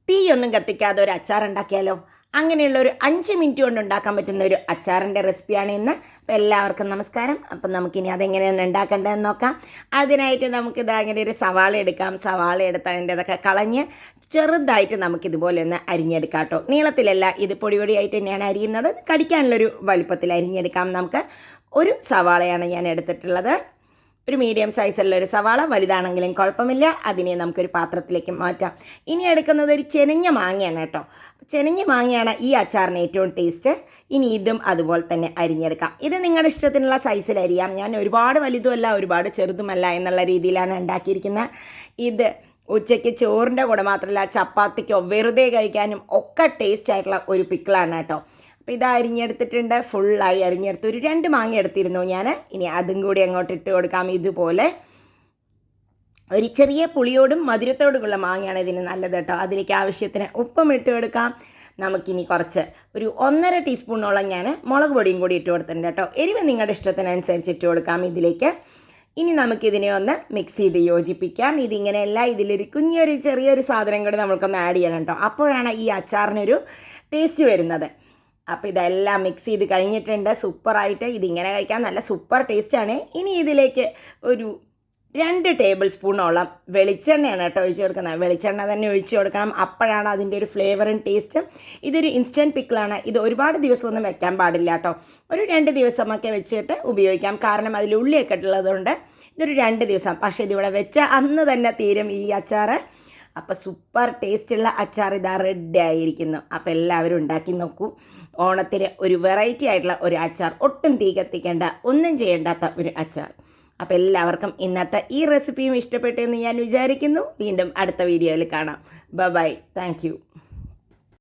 തീയൊന്നും കത്തിക്കാതെ ഒരു അച്ചാർ ഉണ്ടാക്കിയാലോ? അങ്ങനെയുള്ള ഒരു 5 മിനിറ്റ് കൊണ്ട് ഉണ്ടാക്കാൻ പറ്റുന്ന ഒരു അച്ചാറിൻ്റെ റെസിപ്പിയാണ് ഇന്ന്. അപ്പോൾ എല്ലാവർക്കും നമസ്കാരം. അപ്പം നമുക്കിനി അതെങ്ങനെയാണ് ഉണ്ടാക്കേണ്ടതെന്ന് നോക്കാം. അതിനായിട്ട് നമുക്കിത് അങ്ങനെ ഒരു സവാള എടുക്കാം. സവാള എടുത്ത് അതിൻ്റെ അതൊക്കെ കളഞ്ഞ് ചെറുതായിട്ട് നമുക്കിതുപോലെ ഒന്ന് അരിഞ്ഞെടുക്കാം കേട്ടോ. നീളത്തിലല്ല, ഇത് പൊടിയായിട്ട് തന്നെയാണ് അരിയുന്നത്. കടിക്കാനുള്ളൊരു വലുപ്പത്തിൽ അരിഞ്ഞെടുക്കാം. നമുക്ക് ഒരു സവാളയാണ് ഞാൻ എടുത്തിട്ടുള്ളത്. ഒരു മീഡിയം സൈസുള്ളൊരു സവാള, വലുതാണെങ്കിലും കുഴപ്പമില്ല. അതിനെ നമുക്കൊരു പാത്രത്തിലേക്ക് മാറ്റാം. ഇനി എടുക്കുന്നത് ഒരു ചെനഞ്ഞ മാങ്ങയാണ് കേട്ടോ. ചെനഞ്ഞ മാങ്ങയാണ് ഈ അച്ചാറിന് ഏറ്റവും ടേസ്റ്റ്. ഇനി ഇതും അതുപോലെ തന്നെ അരിഞ്ഞെടുക്കാം. ഇത് നിങ്ങളുടെ ഇഷ്ടത്തിനുള്ള സൈസിൽ അരിയാം. ഞാൻ ഒരുപാട് വലുതുമല്ല ഒരുപാട് ചെറുതുമല്ല എന്നുള്ള രീതിയിലാണ് ഉണ്ടാക്കിയിരിക്കുന്നത്. ഇത് ഉച്ചയ്ക്ക് ചോറിൻ്റെ കൂടെ മാത്രമല്ല ചപ്പാത്തിക്കോ വെറുതെ കഴിക്കാനും ഒക്കെ ടേസ്റ്റ് ആയിട്ടുള്ള ഒരു പിക്കിളാണ് കേട്ടോ. അപ്പോൾ ഇത് അരിഞ്ഞെടുത്തിട്ടുണ്ട്. ഫുള്ളായി അരിഞ്ഞെടുത്ത് ഒരു 2 മാങ്ങ എടുത്തിരുന്നു ഞാൻ. ഇനി അതും കൂടി അങ്ങോട്ട് ഇട്ട് കൊടുക്കാം. ഇതുപോലെ ഒരു ചെറിയ പുളിയോടും മധുരത്തോടുമുള്ള മാങ്ങയാണ് ഇതിന് നല്ലത് കേട്ടോ. അതിലേക്ക് ആവശ്യത്തിന് ഉപ്പും ഇട്ട് കൊടുക്കാം. നമുക്കിനി കുറച്ച് ഒരു 1.5 ടീസ്പൂണോളം ഞാൻ മുളക് പൊടിയും കൂടി ഇട്ട് കൊടുത്തിട്ടുണ്ട് കേട്ടോ. എരിവ് നിങ്ങളുടെ ഇഷ്ടത്തിനനുസരിച്ച് ഇട്ട് കൊടുക്കാം ഇതിലേക്ക്. ഇനി നമുക്കിതിനെ ഒന്ന് മിക്സ് ചെയ്ത് യോജിപ്പിക്കാം. ഇതിങ്ങനെയല്ല, ഇതിലൊരു ചെറിയൊരു സാധനം കൂടി നമുക്കൊന്ന് ആഡ് ചെയ്യണം കേട്ടോ. അപ്പോഴാണ് ഈ അച്ചാറിനൊരു ടേസ്റ്റ് വരുന്നത്. അപ്പോൾ ഇതെല്ലാം മിക്സ് ചെയ്ത് കഴിഞ്ഞിട്ടുണ്ട്. സൂപ്പറായിട്ട് ഇതിങ്ങനെ കഴിക്കാൻ നല്ല സൂപ്പർ ടേസ്റ്റാണ്. ഇനി ഇതിലേക്ക് ഒരു 2 ടേബിൾ സ്പൂണോളം വെളിച്ചെണ്ണയാണ് കേട്ടോ ഒഴിച്ച് കൊടുക്കുന്നത്. വെളിച്ചെണ്ണ തന്നെ ഒഴിച്ച് കൊടുക്കണം. അപ്പോഴാണ് അതിൻ്റെ ഒരു ഫ്ലേവറും ടേസ്റ്റും. ഇതൊരു ഇൻസ്റ്റൻറ്റ് പിക്കിളാണ്. ഇത് ഒരുപാട് ദിവസമൊന്നും വെക്കാൻ പാടില്ല കേട്ടോ. ഒരു 2 ദിവസമൊക്കെ വെച്ചിട്ട് ഉപയോഗിക്കാം. കാരണം അതിൽ ഉള്ളിയൊക്കെ ഉള്ളതുകൊണ്ട് ഇതൊരു 2 ദിവസം. പക്ഷേ ഇതിവിടെ വെച്ച അന്ന് തന്നെ തീരും ഈ അച്ചാർ. അപ്പോൾ സൂപ്പർ ടേസ്റ്റുള്ള അച്ചാർ ഇതാ റെഡി ആയിരിക്കുന്നു. അപ്പോൾ എല്ലാവരും ഉണ്ടാക്കി നോക്കൂ. ഓണത്തിന് ഒരു വെറൈറ്റി ആയിട്ടുള്ള ഒരു അച്ചാർ, ഒട്ടും തീ കത്തിക്കേണ്ട, ഒന്നും ചെയ്യേണ്ടാത്ത ഒരു അച്ചാർ. അപ്പോൾ എല്ലാവർക്കും ഇന്നത്തെ ഈ റെസിപ്പിയും ഇഷ്ടപ്പെട്ടു എന്ന് ഞാൻ വിചാരിക്കുന്നു. വീണ്ടും അടുത്ത വീഡിയോയിൽ കാണാം. ബൈ. Thank you.